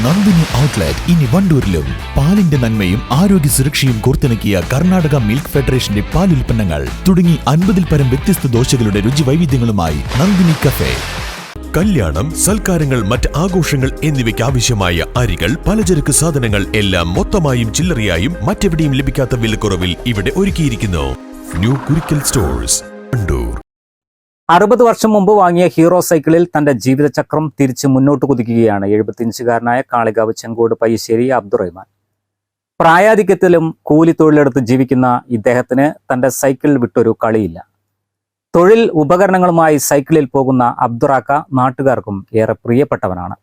Nandini outlet ഇനി വണ്ടൂരിലും. പാലിന്റെ നന്മയും ആരോഗ്യ സുരക്ഷയും കോർത്തിണക്കിയ കർണാടക മിൽക്ക് ഫെഡറേഷന്റെ പാലുൽപ്പന്നങ്ങൾ തുടങ്ങി 50-ൽ പരം വ്യത്യസ്ത ദോശകളുടെ രുചി വൈവിധ്യങ്ങളുമായി നന്ദിനി കഫേ. കല്യാണം, സൽക്കാരങ്ങൾ, മറ്റ് ആഘോഷങ്ങൾ എന്നിവയ്ക്ക് ആവശ്യമായ അരികൾ, പലചരക്ക് സാധനങ്ങൾ എല്ലാം മൊത്തമായും ചില്ലറയായും മറ്റെവിടെയും ലഭിക്കാത്ത വിലക്കുറവിൽ ഇവിടെ ഒരുക്കിയിരിക്കുന്നു. New Kurikkal stores, Wandoor. 60 വർഷം മുമ്പ് വാങ്ങിയ ഹീറോ സൈക്കിളിൽ തന്റെ ജീവിതചക്രം തിരിച്ച് മുന്നോട്ട് കുതിക്കുകയാണ് 75-കാരനായ കാളികാവ് ചെങ്കോട് പയ്യശ്ശേരി അബ്ദുറഹ്മാൻ. പ്രായാധിക്യത്തിലും കൂലി തൊഴിലെടുത്ത് ജീവിക്കുന്ന ഇദ്ദേഹത്തിന് തന്റെ സൈക്കിൾ വിട്ടൊരു കളിയില്ല. തൊഴിൽ ഉപകരണങ്ങളുമായി സൈക്കിളിൽ പോകുന്ന അബ്ദുറാക്ക നാട്ടുകാർക്കും ഏറെ പ്രിയപ്പെട്ടവനാണ്.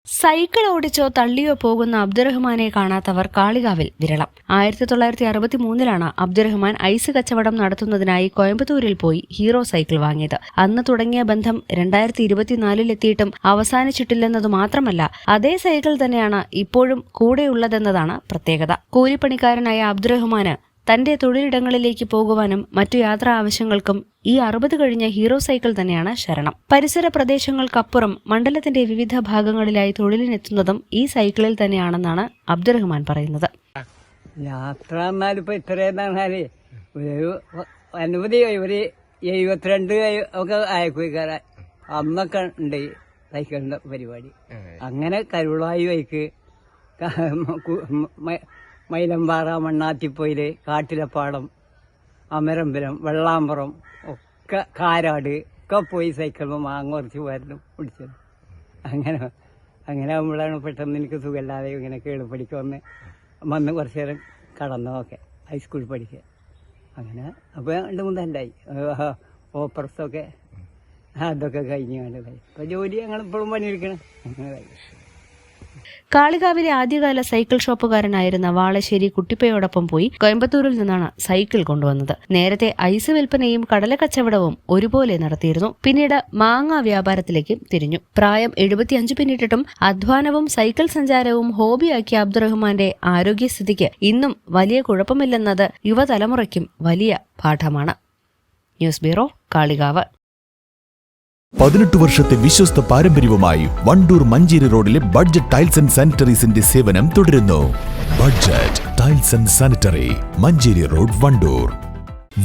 സൈക്കിൾ ഓടിച്ചോ തള്ളിയോ പോകുന്ന അബ്ദുറഹ്മാനെ കാണാത്തവർ കാളികാവിൽ വിരളം. 1963-ലാണ് അബ്ദുറഹ്മാൻ ഐസ് കച്ചവടം നടത്തുന്നതിനായി കോയമ്പത്തൂരിൽ പോയി ഹീറോ സൈക്കിൾ വാങ്ങിയത്. അന്ന് തുടങ്ങിയ ബന്ധം 2024-ലെത്തിയിട്ടും അവസാനിച്ചിട്ടില്ലെന്നതു മാത്രമല്ല, അതേ സൈക്കിൾ തന്നെയാണ് ഇപ്പോഴും കൂടെയുള്ളതെന്നതാണ് പ്രത്യേകത. കൂലിപ്പണിക്കാരനായ അബ്ദുറഹ്മാന് തന്റെ തൊഴിലിടങ്ങളിലേക്ക് പോകുവാനും മറ്റു യാത്രാ ആവശ്യങ്ങൾക്കും ഈ 60 കഴിഞ്ഞ ഹീറോ സൈക്കിൾ തന്നെയാണ് ശരണം. പരിസര പ്രദേശങ്ങൾക്കപ്പുറം മണ്ഡലത്തിന്റെ വിവിധ ഭാഗങ്ങളിലായി തൊഴിലിനെത്തുന്നതും ഈ സൈക്കിളിൽ തന്നെയാണെന്നാണ് അബ്ദുറഹ്മാൻ പറയുന്നത്. യാത്ര എന്നാലിപ്പോ ഇത്രയെന്നാല് ഒരു അനുമതി ഒരു 72 ഒക്കെ ആയിക്കോയിക്കാര അന്നൊക്കെ ഉണ്ട് സൈക്കിളിന്റെ പരിപാടി. അങ്ങനെ കരുളായി വൈക്ക് മൈലമ്പാറ, മണ്ണാത്തിപ്പൊയില്, കാട്ടിലപ്പാടം, അമരമ്പലം, വെള്ളാമ്പുറം ഒക്കെ കാരാട് ഒക്കെ പോയി സൈക്കിൾ മാങ്ങ കുറച്ച് പോയിരുന്നു പിടിച്ചത്. അങ്ങനെ ആകുമ്പോഴാണ് പെട്ടെന്ന് എനിക്ക് സുഖമില്ലാതെ ഇങ്ങനെ കേളുപടിക്ക് വന്ന് കുറച്ച് നേരം കടന്നതൊക്കെ ഹൈസ്കൂളിൽ പഠിക്കുക. അങ്ങനെ അപ്പോൾ 2-3 കൊല്ലായി ഓപ്പറസൊക്കെ അതൊക്കെ കഴിഞ്ഞ് കണ്ടതായി. ഇപ്പോൾ ജോലി ഞങ്ങളിപ്പോഴും പണിയെടുക്കണം. അങ്ങനെതായി. കാളികാവിലെ ആദ്യകാല സൈക്കിൾ ഷോപ്പുകാരനായിരുന്ന വാളശ്ശേരി കുട്ടിപ്പയോടൊപ്പം പോയി കോയമ്പത്തൂരിൽ നിന്നാണ് സൈക്കിൾ കൊണ്ടുവന്നത്. നേരത്തെ ഐസ് വിൽപ്പനയും കടലക്കച്ചവടവും ഒരുപോലെ നടത്തിയിരുന്നു. പിന്നീട് മാങ്ങ വ്യാപാരത്തിലേക്ക് തിരിഞ്ഞു. പ്രായം 75 പിന്നിട്ടിട്ടും അധ്വാനവും സൈക്കിൾ സഞ്ചാരവും ഹോബിയാക്കിയ അബ്ദുറഹ്മാന്റെ ആരോഗ്യസ്ഥിതിക്ക് ഇന്നും വലിയ കുഴപ്പമില്ലെന്നത് യുവതലമുറയ്ക്കും വലിയ പാഠമാണ്. News bureau, Kalikavu. 18 വർഷത്തെ വിശ്വസ്ത പാരമ്പര്യവുമായി വണ്ടൂർ മഞ്ചേരി റോഡിലെ ബഡ്ജറ്റ് ടൈൽസ് ആൻഡ് സാനിറ്ററീസിന്റെ സേവനം തുടരുന്നു. Budget tiles and sanitary, Manjeri road, Wandoor.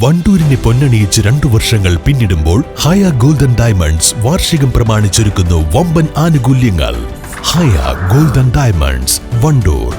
വണ്ടൂരിനെ പൊന്നണിയിച്ച് 2 വർഷങ്ങൾ പിന്നിടുമ്പോൾ ഹയ ഗോൾഡൻ ഡയമണ്ട്സ് വാർഷികം പ്രമാണിച്ചൊരുക്കുന്നു വമ്പൻ ആനുകൂല്യങ്ങൾ. ഹയ ഗോൾഡൻ ഡയമണ്ട്സ്, വണ്ടൂർ.